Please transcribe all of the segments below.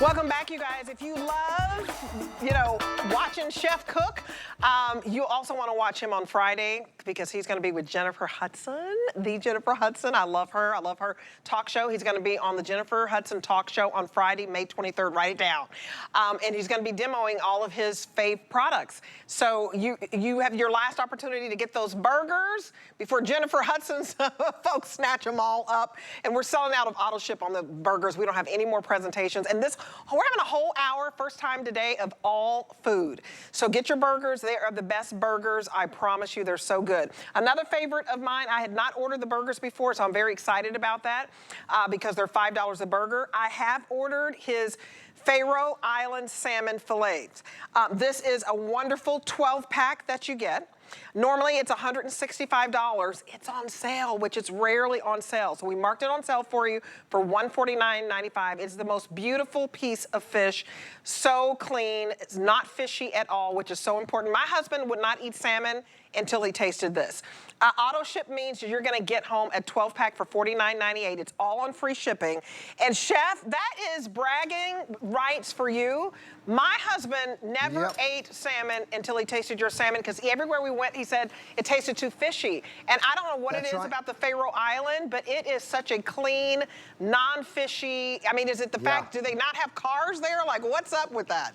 Welcome back, you guys. If you love, watching Chef cook, you also want to watch him on Friday because he's going to be with Jennifer Hudson, the Jennifer Hudson. I love her. I love her talk show. He's going to be on the Jennifer Hudson talk show on Friday, May 23rd. Write it down. And he's going to be demoing all of his fave products. So you have your last opportunity to get those burgers before Jennifer Hudson's folks snatch them all up. And we're selling out of auto ship on the burgers. We don't have any more presentations. And we're having a whole hour, first time today, of all food. So get your burgers. They are the best burgers. I promise you, they're so good. Another favorite of mine, I had not ordered the burgers before, so I'm very excited about that because they're $5 a burger. I have ordered his Faroe Island salmon fillets. This is a wonderful 12-pack that you get. Normally it's $165. It's on sale, which is rarely on sale. So we marked it on sale for you for $149.95. It's the most beautiful piece of fish. So clean. It's not fishy at all, which is so important. My husband would not eat salmon until he tasted this. Auto ship means you're gonna get home a 12-pack for $49.98. It's all on free shipping. And Chef, that is bragging rights for you. My husband never ate salmon until he tasted your salmon because everywhere we went, he said it tasted too fishy. And I don't know what it is about the Faroe Island, but it is such a clean, non-fishy. I mean, is it the fact, do they not have cars there? Like, what's up with that?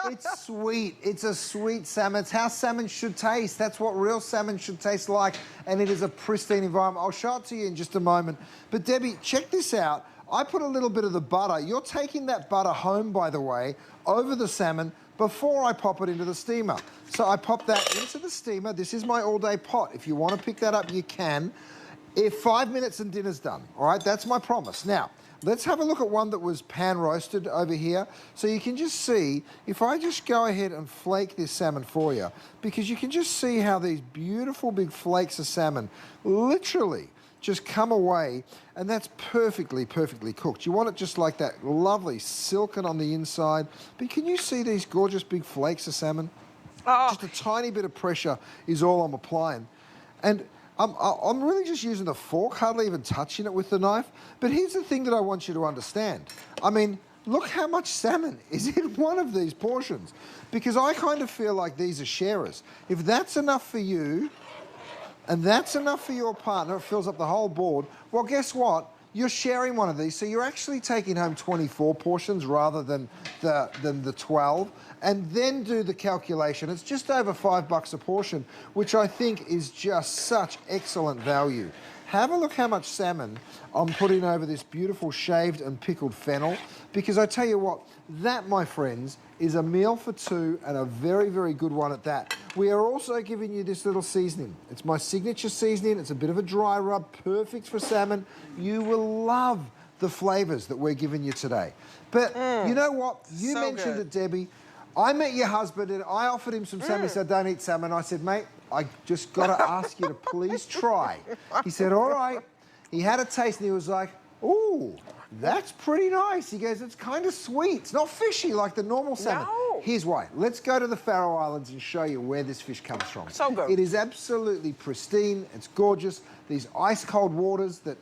It's sweet. It's a sweet salmon. It's how salmon should taste. That's what real salmon should taste like. And it is a pristine environment. I'll show it to you in just a moment. But Debbie, check this out. I put a little bit of the butter. You're taking that butter home, by the way, over the salmon before I pop it into the steamer. So I pop that into the steamer. This is my all-day pot. If you want to pick that up, you can. If 5 minutes and dinner's done, all right? That's my promise. Now, let's have a look at one that was pan roasted over here. So you can just see, if I just go ahead and flake this salmon for you, because you can just see how these beautiful big flakes of salmon literally just come away, and that's perfectly, perfectly cooked. You want it just like that, lovely silken on the inside. But can you see these gorgeous big flakes of salmon? Oh. Just a tiny bit of pressure is all I'm applying. And I'm really just using the fork, hardly even touching it with the knife. But here's the thing that I want you to understand. I mean, look how much salmon is in one of these portions. Because I kind of feel like these are sharers. If that's enough for you, and that's enough for your partner, it fills up the whole board, well, guess what? You're sharing one of these, so you're actually taking home 24 portions rather than the 12, and then do the calculation. It's just over $5 a portion, which I think is just such excellent value. Have a look how much salmon I'm putting over this beautiful shaved and pickled fennel, because I tell you what, that, my friends, is a meal for two and a very, very good one at that. We are also giving you this little seasoning. It's my signature seasoning. It's a bit of a dry rub, perfect for salmon. You will love the flavors that we're giving you today. But you know what? You mentioned it, Debbie. I met your husband and I offered him some salmon. He said, I don't eat salmon. I said, mate, I just got to ask you to please try. He said, all right. He had a taste and he was like, ooh, that's pretty nice. He goes, it's kind of sweet. It's not fishy like the normal salmon. No. Here's why. Let's go to the Faroe Islands and show you where this fish comes from. So good. It is absolutely pristine. It's gorgeous. These ice-cold waters that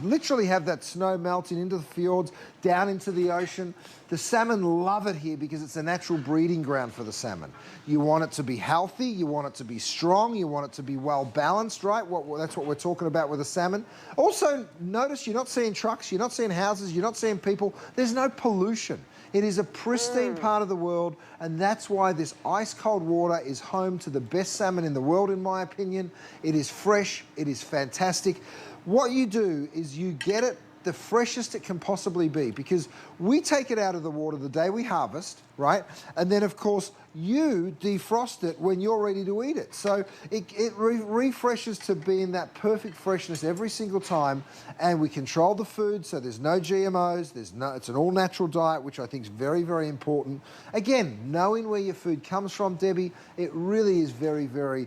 literally have that snow melting into the fjords, down into the ocean. The salmon love it here because it's a natural breeding ground for the salmon. You want it to be healthy, you want it to be strong, you want it to be well balanced, right? That's what we're talking about with the salmon. Also, notice you're not seeing trucks, you're not seeing houses, you're not seeing people. There's no pollution. It is a pristine part of the world, and that's why this ice-cold water is home to the best salmon in the world, in my opinion. It is fresh, it is fantastic. What you do is you get it the freshest it can possibly be, because we take it out of the water the day we harvest, right? And then, of course, you defrost it when you're ready to eat it. So it refreshes to be in that perfect freshness every single time, and we control the food so there's no GMOs, it's an all-natural diet, which I think is very, very important. Again, knowing where your food comes from, Debbie, it really is very, very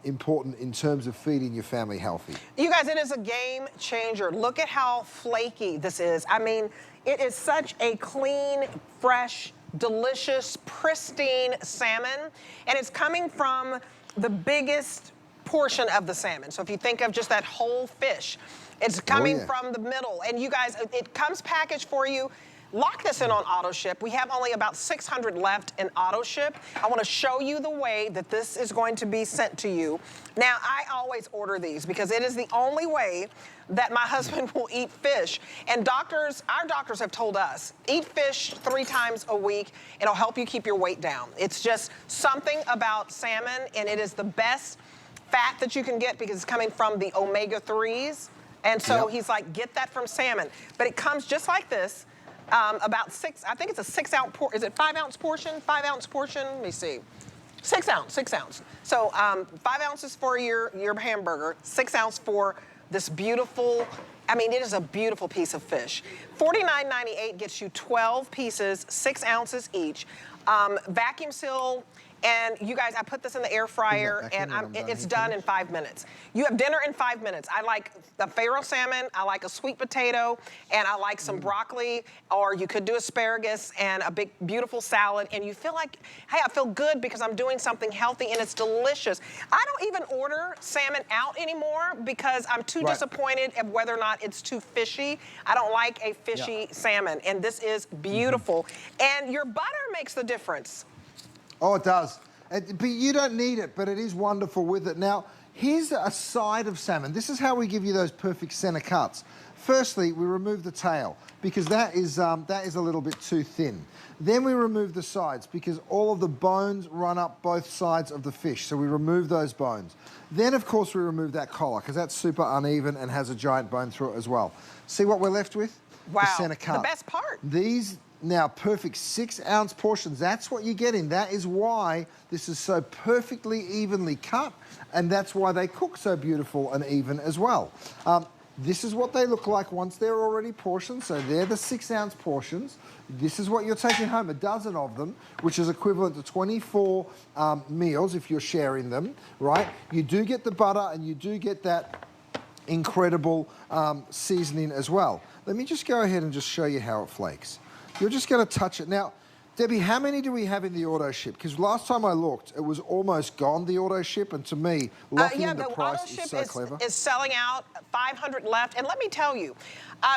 important in terms of feeding your family healthy. You guys, it is a game changer. Look at how flaky this is. I mean, it is such a clean, fresh, delicious, pristine salmon, and it's coming from the biggest portion of the salmon. So if you think of just that whole fish, it's coming from the middle. And you guys, it comes packaged for you lock this in on auto ship. We have only about 600 left in auto ship. I want to show you the way that this is going to be sent to you. Now, I always order these because it is the only way that my husband will eat fish. And our doctors have told us, eat fish 3 times a week. It'll help you keep your weight down. It's just something about salmon, and it is the best fat that you can get because it's coming from the omega-3s. And so he's like, get that from salmon. But it comes just like this. About 6, I think it's a 6 ounce, is it 5 ounce portion? 5 ounce portion, let me see. 6 ounce. So 5 ounces for your hamburger, 6 ounce for this beautiful, I mean, it is a beautiful piece of fish. $49.98 gets you 12 pieces, 6 ounces each. Vacuum seal. And you guys, I put this in the air fryer, and it's done in 5 minutes. You have dinner in 5 minutes. I like the Faroe salmon, I like a sweet potato, and I like some broccoli, or you could do asparagus and a big, beautiful salad, and you feel like, hey, I feel good because I'm doing something healthy, and it's delicious. I don't even order salmon out anymore because I'm too disappointed of whether or not it's too fishy. I don't like a fishy salmon, and this is beautiful. And your butter makes the difference. Oh, it does. But you don't need it, but it is wonderful with it. Now, here's a side of salmon. This is how we give you those perfect center cuts. Firstly, we remove the tail because that is a little bit too thin. Then we remove the sides because all of the bones run up both sides of the fish, so we remove those bones. Then, of course, we remove that collar because that's super uneven and has a giant bone through it as well. See what we're left with? Wow, the center cut. The best part. These now perfect 6 ounce portions. That's what you're getting. That is why this is so perfectly evenly cut, and that's why they cook so beautiful and even as well. This is what they look like once they're already portioned. So they're the 6 ounce portions. This is what you're taking home, a dozen of them, which is equivalent to 24 meals if you're sharing them, right? You do get the butter and you do get that incredible seasoning as well. Let me just go ahead and just show you how it flakes. You're just going to touch it. Now, Debbie, how many do we have in the auto ship? Because last time I looked, it was almost gone, the auto ship, and to me, locking in the price is so clever. Is selling out, 500 left, and let me tell you,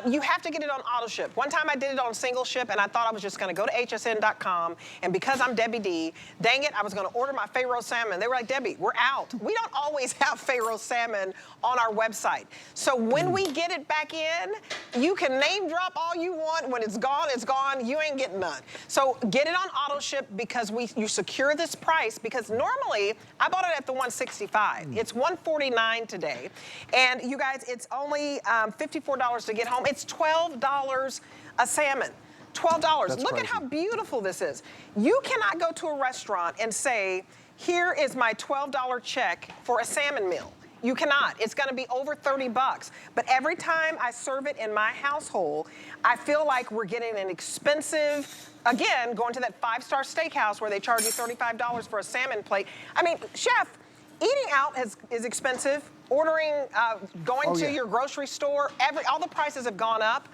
you have to get it on auto ship. One time I did it on single ship, and I thought I was just going to go to hsn.com, and because I'm Debbie D, dang it, I was going to order my Faroe salmon. They were like, Debbie, we're out. We don't always have Faroe salmon on our website. So when we get it back in, you can name drop all you want. When it's gone, it's gone. You ain't getting none. So get it on auto ship because you secure this price, because normally I bought it at the $165. It's $149 today. And you guys, it's only $54 to get home. It's $12 a salmon. $12. That's Look crazy. at how beautiful this is. You cannot go to a restaurant and say, here is my $12 check for a salmon meal. You cannot. It's going to be over 30 bucks. But every time I serve it in my household, I feel like we're getting an expensive, again, going to that 5-star steakhouse where they charge you $35 for a salmon plate. I mean, chef, eating out is expensive. Ordering, going to your grocery store, all the prices have gone up.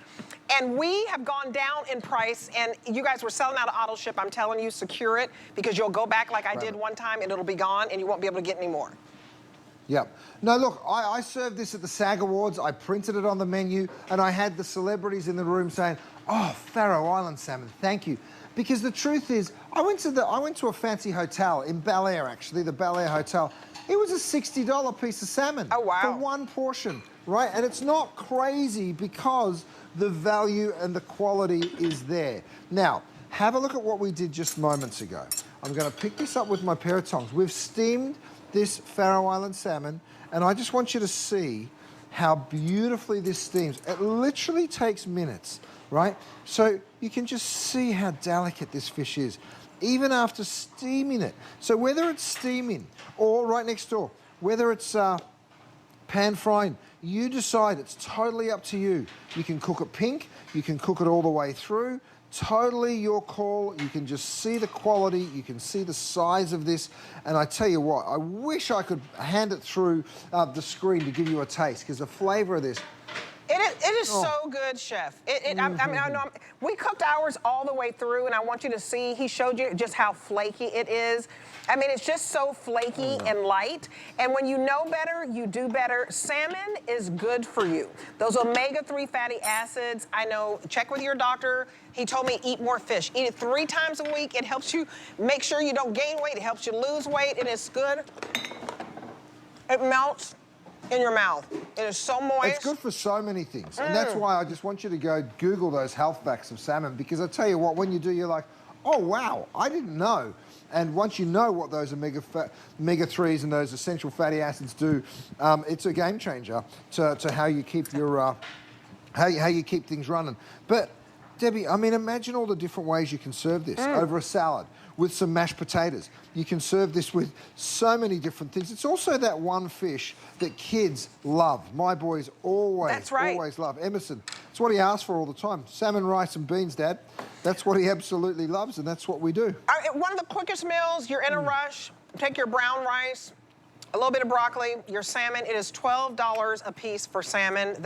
And we have gone down in price, and you guys were selling out of auto ship. I'm telling you, secure it, because you'll go back like I did one time, and it'll be gone, and you won't be able to get any more. Yep. No, look, I served this at the SAG Awards. I printed it on the menu, and I had the celebrities in the room saying, oh, Faroe Island salmon, thank you. Because the truth is, I went to a fancy hotel in Bel Air, actually, the Bel Air Hotel. It was a $60 piece of salmon. Oh, wow. For one portion, right? And it's not crazy because the value and the quality is there. Now, have a look at what we did just moments ago. I'm going to pick this up with my pair of tongs. We've steamed this Faroe Island salmon, and I just want you to see how beautifully this steams. It literally takes minutes, right? So you can just see how delicate this fish is, even after steaming it. So whether it's steaming or right next door, whether it's pan frying, you decide. It's totally up to you. You can cook it pink, you can cook it all the way through. Totally your call. You can just see the quality, you can see the size of this, and I tell you what, I wish I could hand it through the screen to give you a taste, because the flavor of this, It It is so good, Chef. I mean, I know we cooked ours all the way through, and I want you to see, he showed you just how flaky it is. I mean, it's just so flaky and light. And when you know better, you do better. Salmon is good for you. Those omega-3 fatty acids, I know, check with your doctor. He told me eat more fish. Eat it 3 times a week. It helps you make sure you don't gain weight. It helps you lose weight. It is good. It melts in your mouth. It is so moist. It's good for so many things. And that's why I just want you to go Google those health facts of salmon, because I tell you what, when you do, you're like, oh, wow, I didn't know. And once you know what those omega-3s and those essential fatty acids do, it's a game changer to how you keep your, how you keep things running. But Debbie, I mean, imagine all the different ways you can serve this over a salad with some mashed potatoes. You can serve this with so many different things. It's also that one fish that kids love. My boys always love. Emerson, it's what he asks for all the time. Salmon, rice and beans, Dad. That's what he absolutely loves, and that's what we do. One of the quickest meals, you're in a rush, take your brown rice, a little bit of broccoli, your salmon. It is $12 a piece for salmon.